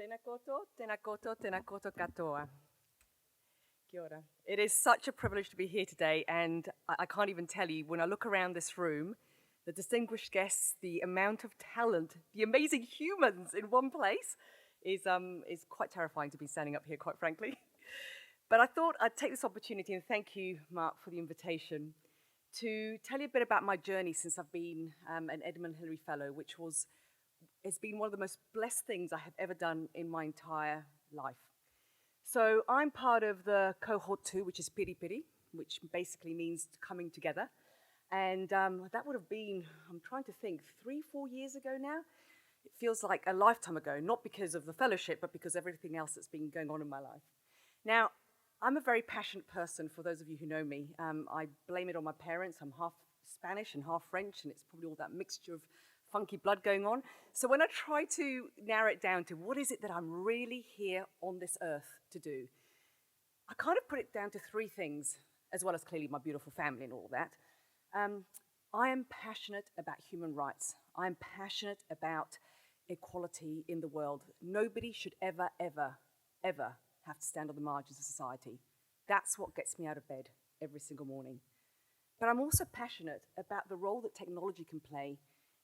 Tēnā koutou, tēnā koutou, tēnā koutou katoa. Kia ora. It is such a privilege to be here today, and I can't even tell you, when I look around this room, the distinguished guests, the amount of talent, the amazing humans in one place is quite terrifying to be standing up here, quite frankly. But I thought I'd take this opportunity, and thank you, Mark, for the invitation, to tell you a bit about my journey since I've been an Edmund Hillary Fellow, which has been one of the most blessed things I have ever done in my entire life. So I'm part of the cohort 2, which is Piri Piri, which basically means coming together. And that would have been, I'm trying to think, 3-4 years ago now. It feels like a lifetime ago, not because of the fellowship, but because of everything else that's been going on in my life. Now, I'm a very passionate person, for those of you who know me. I blame it on my parents. I'm half Spanish and half French, and it's probably all that mixture of funky blood going on. So when I try to narrow it down to what is it that I'm really here on this earth to do, I kind of put it down to 3 things, as well as clearly my beautiful family and all that. I am passionate about human rights. I'm passionate about equality in the world. Nobody should ever, ever, ever have to stand on the margins of society. That's what gets me out of bed every single morning. But I'm also passionate about the role that technology can play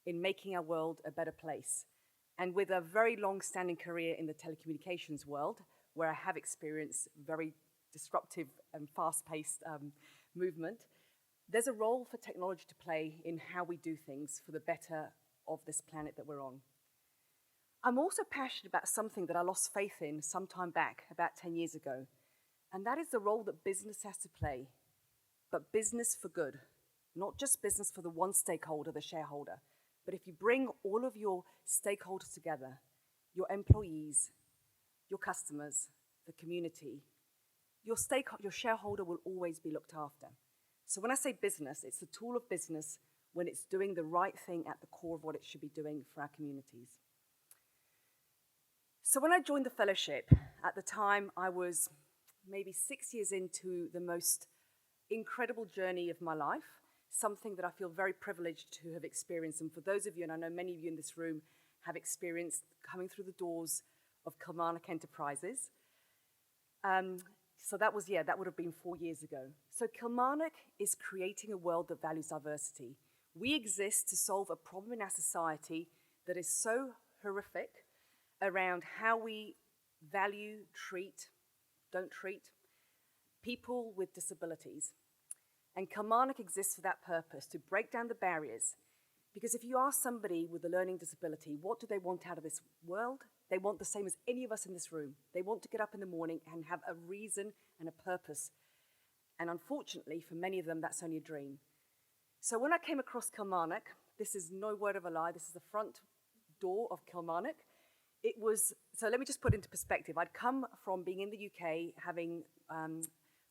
in making our world a better place. And with a very long-standing career in the telecommunications world, where I have experienced very disruptive and fast-paced movement, there's a role for technology to play in how we do things for the better of this planet that we're on. I'm also passionate about something that I lost faith in some time back, about 10 years ago, and that is the role that business has to play, but business for good, not just business for the one stakeholder, the shareholder, but if you bring all of your stakeholders together, your employees, your customers, the community, your shareholder will always be looked after. So when I say business, it's the tool of business when it's doing the right thing at the core of what it should be doing for our communities. So when I joined the fellowship, at the time I was maybe 6 years into the most incredible journey of my life, something that I feel very privileged to have experienced. And for those of you, and I know many of you in this room, have experienced coming through the doors of Kilmarnock Enterprises. So that would have been 4 years ago. So Kilmarnock is creating a world that values diversity. We exist to solve a problem in our society that is so horrific around how we value, don't treat people with disabilities. And Kilmarnock exists for that purpose, to break down the barriers. Because if you ask somebody with a learning disability, what do they want out of this world? They want the same as any of us in this room. They want to get up in the morning and have a reason and a purpose. And unfortunately, for many of them, that's only a dream. So when I came across Kilmarnock, this is no word of a lie, this is the front door of Kilmarnock. So let me just put it into perspective. I'd come from being in the UK, having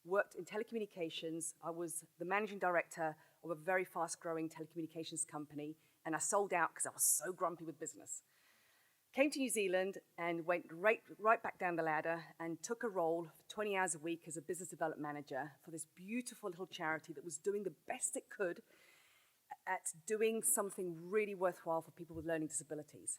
worked in telecommunications. I was the managing director of a very fast-growing telecommunications company, and I sold out because I was so grumpy with business. Came to New Zealand and went right back down the ladder and took a role for 20 hours a week as a business development manager for this beautiful little charity that was doing the best it could at doing something really worthwhile for people with learning disabilities.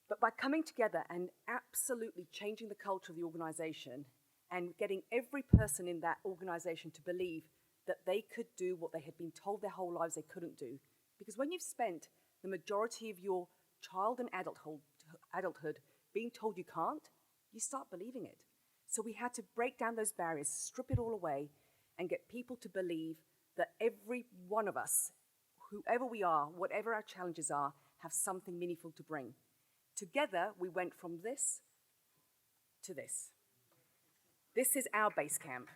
But by coming together and absolutely changing the culture of the organization and getting every person in that organization to believe that they could do what they had been told their whole lives they couldn't do. Because when you've spent the majority of your child and adulthood being told you can't, you start believing it. So we had to break down those barriers, strip it all away, and get people to believe that every one of us, whoever we are, whatever our challenges are, have something meaningful to bring. Together, we went from this to this. This is our base camp.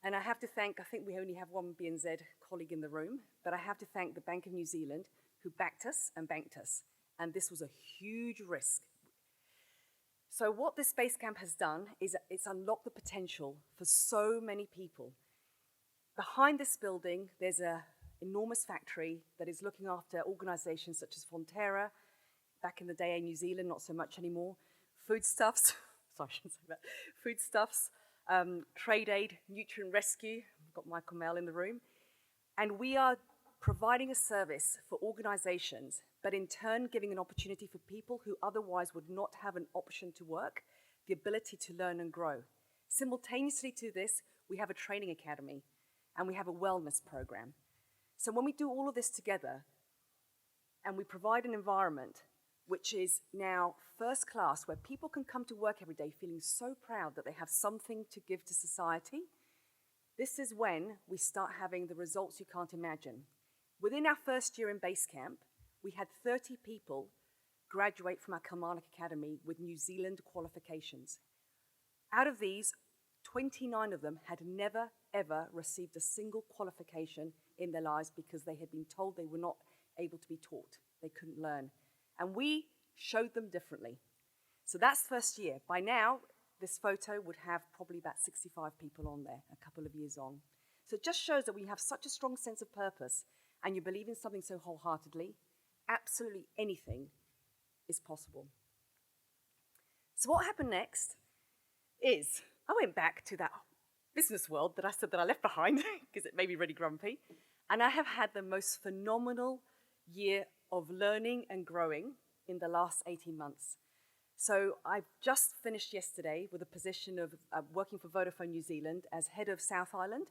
And I have to thank, I think we only have one BNZ colleague in the room, but I have to thank the Bank of New Zealand who backed us and banked us. And this was a huge risk. So what this base camp has done is it's unlocked the potential for so many people. Behind this building, there's an enormous factory that is looking after organizations such as Fonterra, back in the day in New Zealand, not so much anymore, foodstuffs, sorry, I shouldn't say that, foodstuffs, Trade Aid, Nutrient Rescue, we've got Michael Mell in the room, and we are providing a service for organizations, but in turn giving an opportunity for people who otherwise would not have an option to work, the ability to learn and grow. Simultaneously to this, we have a training academy and we have a wellness program. So when we do all of this together and we provide an environment which is now first class, where people can come to work every day feeling so proud that they have something to give to society, this is when we start having the results you can't imagine. Within our first year in base camp, we had 30 people graduate from our Kilmarnock Academy with New Zealand qualifications. Out of these, 29 of them had never, ever received a single qualification in their lives because they had been told they were not able to be taught. They couldn't learn. And we showed them differently. So that's first year. By now, this photo would have probably about 65 people on there, a couple of years on. So it just shows that when you have such a strong sense of purpose and you believe in something so wholeheartedly, absolutely anything is possible. So what happened next is I went back to that business world that I said that I left behind because it made me really grumpy. And I have had the most phenomenal year of learning and growing in the last 18 months. So I've just finished yesterday with a position of working for Vodafone New Zealand as head of South Island,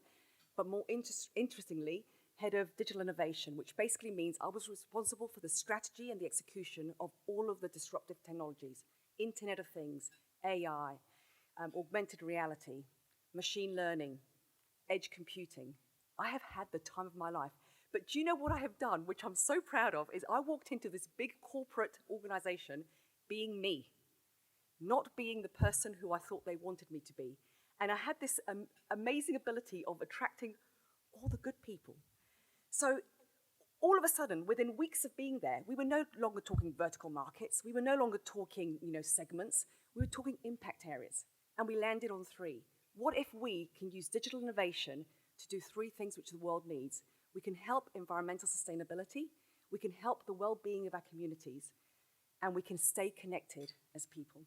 but more interestingly, head of digital innovation, which basically means I was responsible for the strategy and the execution of all of the disruptive technologies, Internet of Things, AI, augmented reality, machine learning, edge computing. I have had the time of my life. But do you know what I have done, which I'm so proud of, is I walked into this big corporate organization being me, not being the person who I thought they wanted me to be. And I had this amazing ability of attracting all the good people. So all of a sudden, within weeks of being there, we were no longer talking vertical markets. We were no longer talking, segments. We were talking impact areas. And we landed on 3. What if we can use digital innovation to do 3 things which the world needs? We can help environmental sustainability, we can help the well-being of our communities, and we can stay connected as people.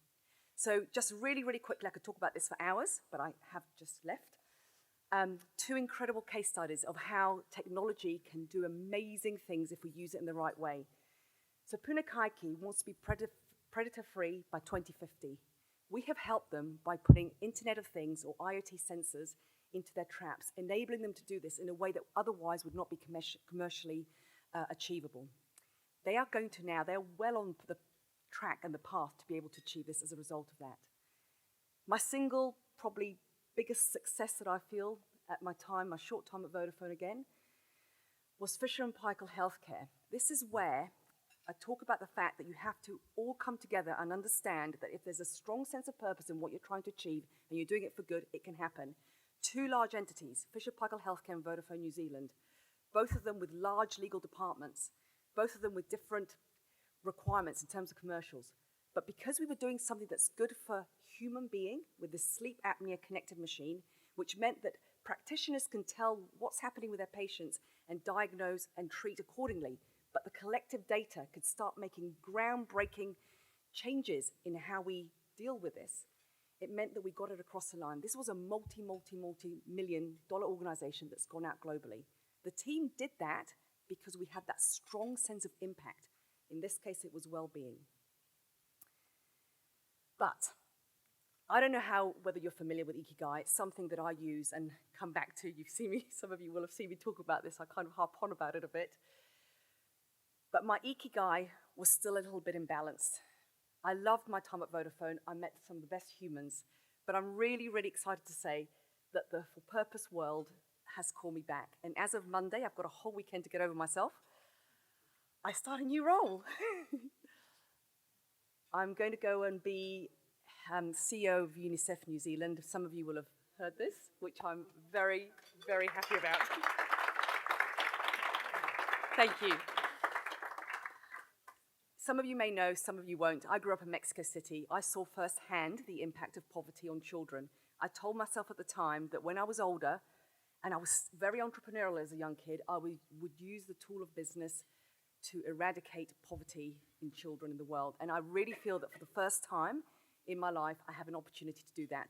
So just really, really quickly, I could talk about this for hours, but I have just left. 2 incredible case studies of how technology can do amazing things if we use it in the right way. So Punakaiki wants to be predator-free by 2050. We have helped them by putting Internet of Things or IoT sensors into their traps, enabling them to do this in a way that otherwise would not be commercially achievable. They are going to now, they're well on the track and the path to be able to achieve this as a result of that. My single, probably biggest success that I feel at my short time at Vodafone again, was Fisher & Paykel Healthcare. This is where I talk about the fact that you have to all come together and understand that if there's a strong sense of purpose in what you're trying to achieve and you're doing it for good, it can happen. 2 large entities, Fisher & Paykel Healthcare and Vodafone New Zealand, both of them with large legal departments, both of them with different requirements in terms of commercials. But because we were doing something that's good for human being with this sleep apnea connected machine, which meant that practitioners can tell what's happening with their patients and diagnose and treat accordingly, but the collective data could start making groundbreaking changes in how we deal with this. It meant that we got it across the line. This was a multi-million dollar organization that's gone out globally. The team did that because we had that strong sense of impact. In this case, it was well-being. But I don't know whether you're familiar with Ikigai. It's something that I use and come back to. You've seen me, some of you will have seen me talk about this. I kind of harp on about it a bit. But my Ikigai was still a little bit imbalanced. I loved my time at Vodafone. I met some of the best humans. But I'm really, really excited to say that the for-purpose world has called me back. And as of Monday, I've got a whole weekend to get over myself. I start a new role. I'm going to go and be CEO of Unicef New Zealand. Some of you will have heard this, which I'm very, very happy about. Thank you. Some of you may know, some of you won't. I grew up in Mexico City. I saw firsthand the impact of poverty on children. I told myself at the time that when I was older, and I was very entrepreneurial as a young kid, I would use the tool of business to eradicate poverty in children in the world. And I really feel that for the first time in my life, I have an opportunity to do that.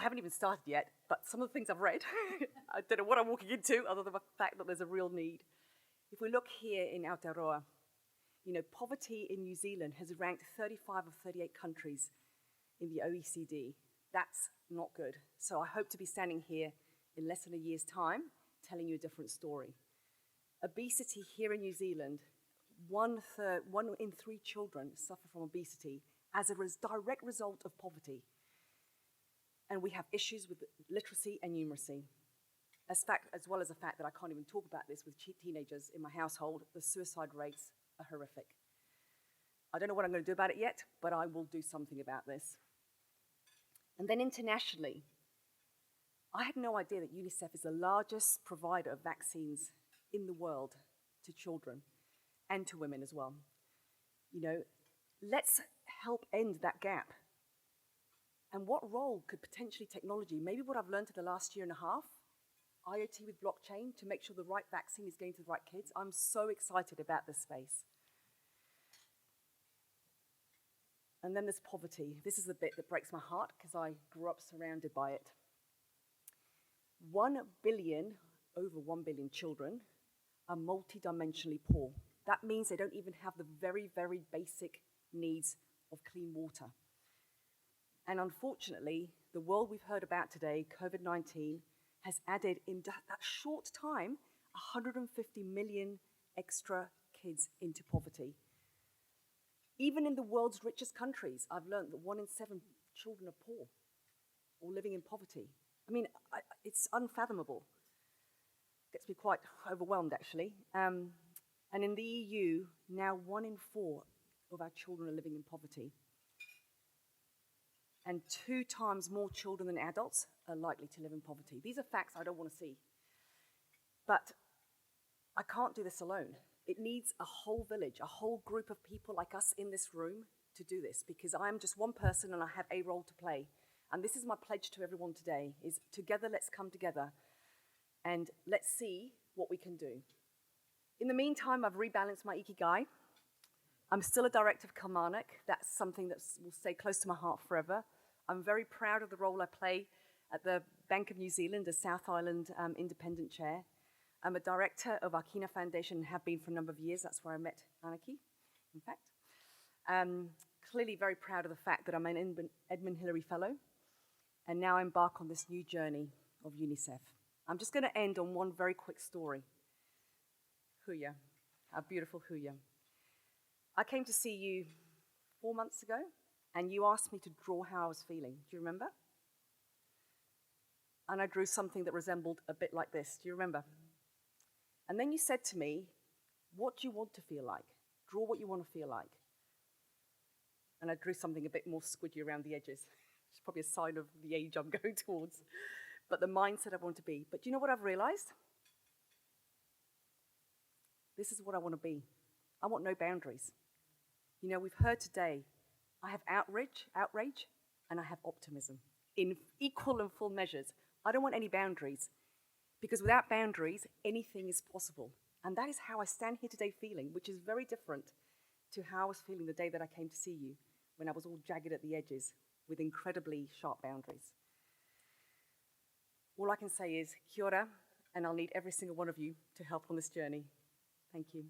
I haven't even started yet, but some of the things I've read, I don't know what I'm walking into other than the fact that there's a real need. If we look here in Aotearoa, poverty in New Zealand has ranked 35 of 38 countries in the OECD. That's not good. So I hope to be standing here in less than a year's time telling you a different story. Obesity here in New Zealand, one in 3 children suffer from obesity as a direct result of poverty. And we have issues with literacy and numeracy, as well as the fact that I can't even talk about this with teenagers in my household. The suicide rates are horrific. I don't know what I'm going to do about it yet, but I will do something about this. And then internationally, I had no idea that Unicef is the largest provider of vaccines in the world to children and to women as well. Let's help end that gap. And what role could potentially technology, maybe what I've learned in the last year and a half, IoT with blockchain, to make sure the right vaccine is going to the right kids? I'm so excited about this space. And then there's poverty. This is the bit that breaks my heart because I grew up surrounded by it. 1 billion, over 1 billion children are multidimensionally poor. That means they don't even have the very, very basic needs of clean water. And unfortunately, the world we've heard about today, COVID-19, has added in that short time 150 million extra kids into poverty. Even in the world's richest countries, I've learned that 1 in 7 children are poor or living in poverty. I mean, it's unfathomable. Gets me quite overwhelmed, actually. And in the EU, now 1 in 4 of our children are living in poverty. And 2 times more children than adults are likely to live in poverty. These are facts I don't want to see. But I can't do this alone. It needs a whole village, a whole group of people like us in this room to do this, because I am just one person and I have a role to play. And this is my pledge to everyone today, is together let's come together and let's see what we can do. In the meantime, I've rebalanced my ikigai. I'm still a director of Kilmarnock. That's something that will stay close to my heart forever. I'm very proud of the role I play at the Bank of New Zealand as South Island Independent Chair. I'm a director of our Kina Foundation and have been for a number of years. That's where I met Anarchy, in fact. Clearly very proud of the fact that I'm an Edmund Hillary Fellow, and now embark on this new journey of Unicef. I'm just going to end on one very quick story. Huya, our beautiful Huya. I came to see you 4 months ago, and you asked me to draw how I was feeling. Do you remember? And I drew something that resembled a bit like this. Do you remember? And then you said to me, what do you want to feel like? Draw what you want to feel like. And I drew something a bit more squidgy around the edges. It's probably a sign of the age I'm going towards. But the mindset I want to be. But do you know what I've realized? This is what I want to be. I want no boundaries. We've heard today, I have outrage, and I have optimism in equal and full measures. I don't want any boundaries, because without boundaries, anything is possible. And that is how I stand here today feeling, which is very different to how I was feeling the day that I came to see you, when I was all jagged at the edges with incredibly sharp boundaries. All I can say is, kia ora, and I'll need every single one of you to help on this journey. Thank you.